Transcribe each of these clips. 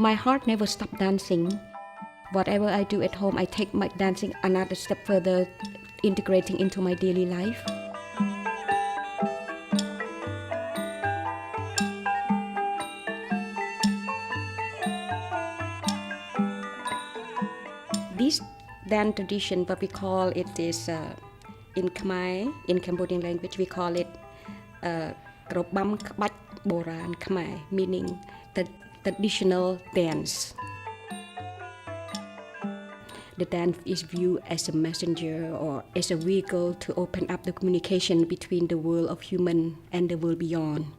my heart never stopped dancing. Whatever I do at home, I take my dancing another step further, integrating into my daily life. This dance tradition, what we call it is in Khmer, in Cambodian language, we call it Krobam Kbach Boran Khmer, meaning the traditional dance. The dance is viewed as a messenger or as a vehicle to open up the communication between the world of human and the world beyond.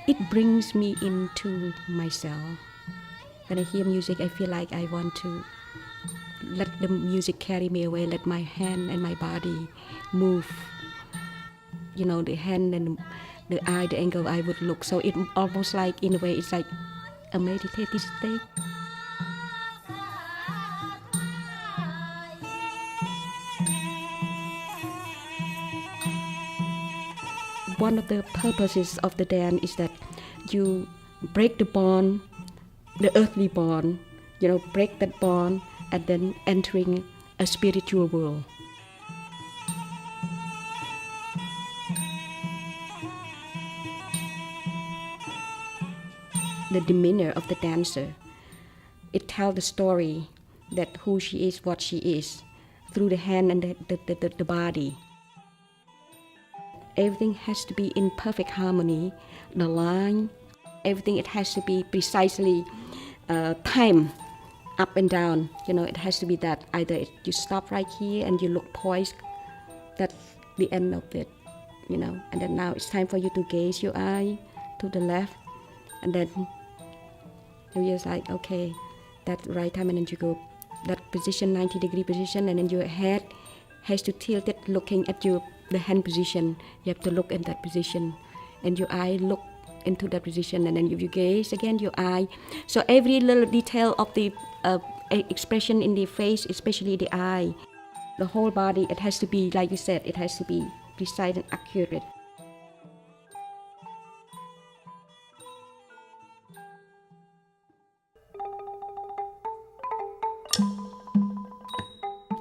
It brings me into myself. When I hear music, I feel like I want to let the music carry me away, let my hand and my body move. You know, the hand and the eye, the angle I would look. So it almost like, in a way, it's like a meditative state. One of the purposes of the dance is that you break the bond, the earthly bond, break that bond and then entering a spiritual world. The demeanor of the dancer, it tells the story that who she is, what she is, through the hand and the body. Everything has to be in perfect harmony. The line, everything, it has to be precisely timed up and down. It has to be that either you stop right here and you look poised. That's the end of it, And then now it's time for you to gaze your eye to the left, and then you're just like, okay, that's the right time, and then you go that position, 90-degree position, and then your head has to tilt it, looking at the hand position. You have to look in that position, and your eye look into that position, and then you gaze again, your eye. So every little detail of the expression in the face, especially the eye, the whole body, it has to be, like you said, it has to be precise and accurate.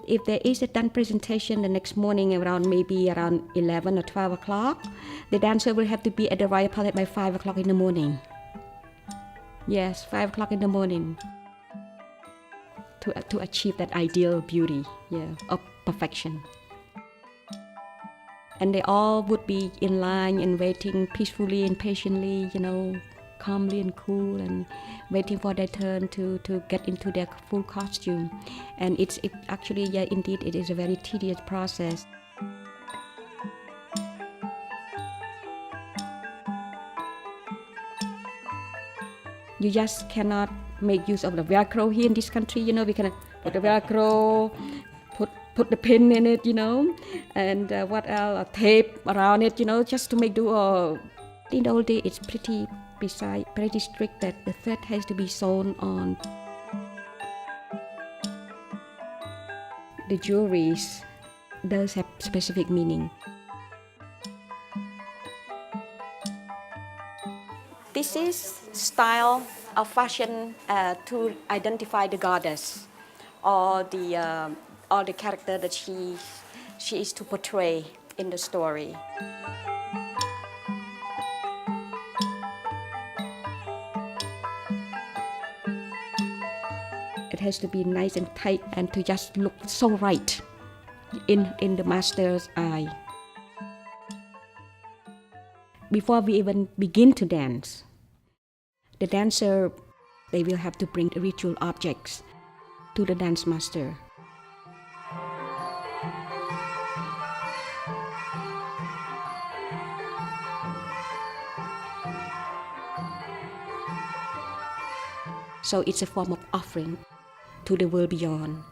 If there is a dance presentation the next morning maybe around 11 or 12 o'clock, the dancer will have to be at the royal palace by 5 o'clock in the morning. Yes, 5 o'clock in the morning to achieve that ideal beauty, of perfection. And they all would be in line and waiting peacefully and patiently, calmly and cool, and waiting for their turn to get into their full costume. And it actually, indeed, it is a very tedious process. You just cannot make use of the Velcro here in this country. We can put the Velcro, put the pin in it, and what else, tape around it, just to make do. In the old days, it's pretty precise, pretty strict that the thread has to be sewn on. The jewelries does have specific meaning. This is style of fashion to identify the goddess or the character that she is to portray in the story. It has to be nice and tight and to just look so right in the master's eye. Before we even begin to dance, the dancer, they will have to bring ritual objects to the dance master. So it's a form of offering to the world beyond.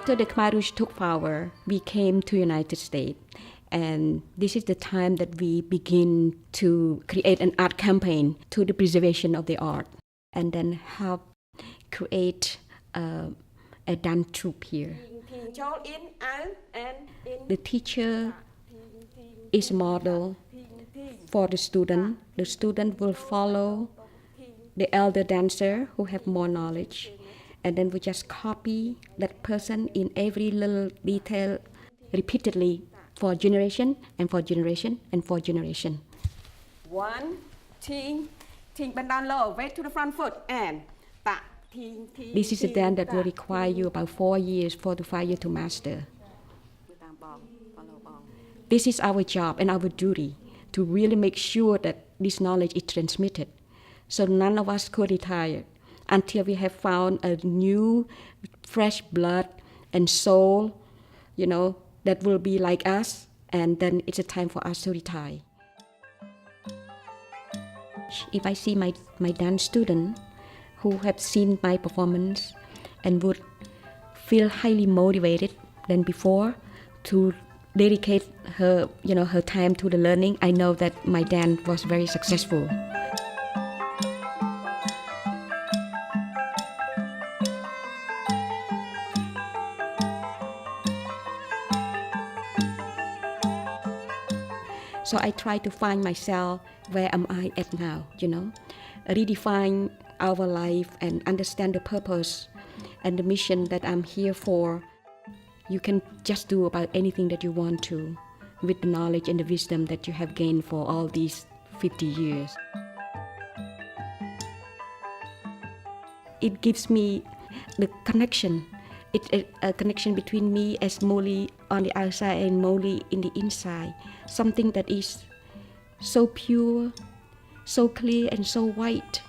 After the Khmer Rouge took power, we came to United States. And this is the time that we begin to create an art campaign to the preservation of the art. And then help create a dance troupe here. The teacher is a model for the student. The student will follow the elder dancer who have more knowledge. And then we just copy that person in every little detail repeatedly for generation and for generation and for generation. One, ting, bend down low, weight to the front foot, and ta, ting. This is a dance that will require you about 4 years, 4 to 5 years to master. This is our job and our duty to really make sure that this knowledge is transmitted. So none of us could retire until we have found a new, fresh blood and soul, that will be like us, and then it's a time for us to retire. If I see my dance student who have seen my performance and would feel highly motivated than before to dedicate her time to the learning, I know that my dance was very successful. So I try to find myself, where am I at now, redefine our life and understand the purpose and the mission that I'm here for. You can just do about anything that you want to with the knowledge and the wisdom that you have gained for all these 50 years. It gives me the connection. It's a connection between me as Moly on the outside and Moly in the inside. Something that is so pure, so clear, and so white.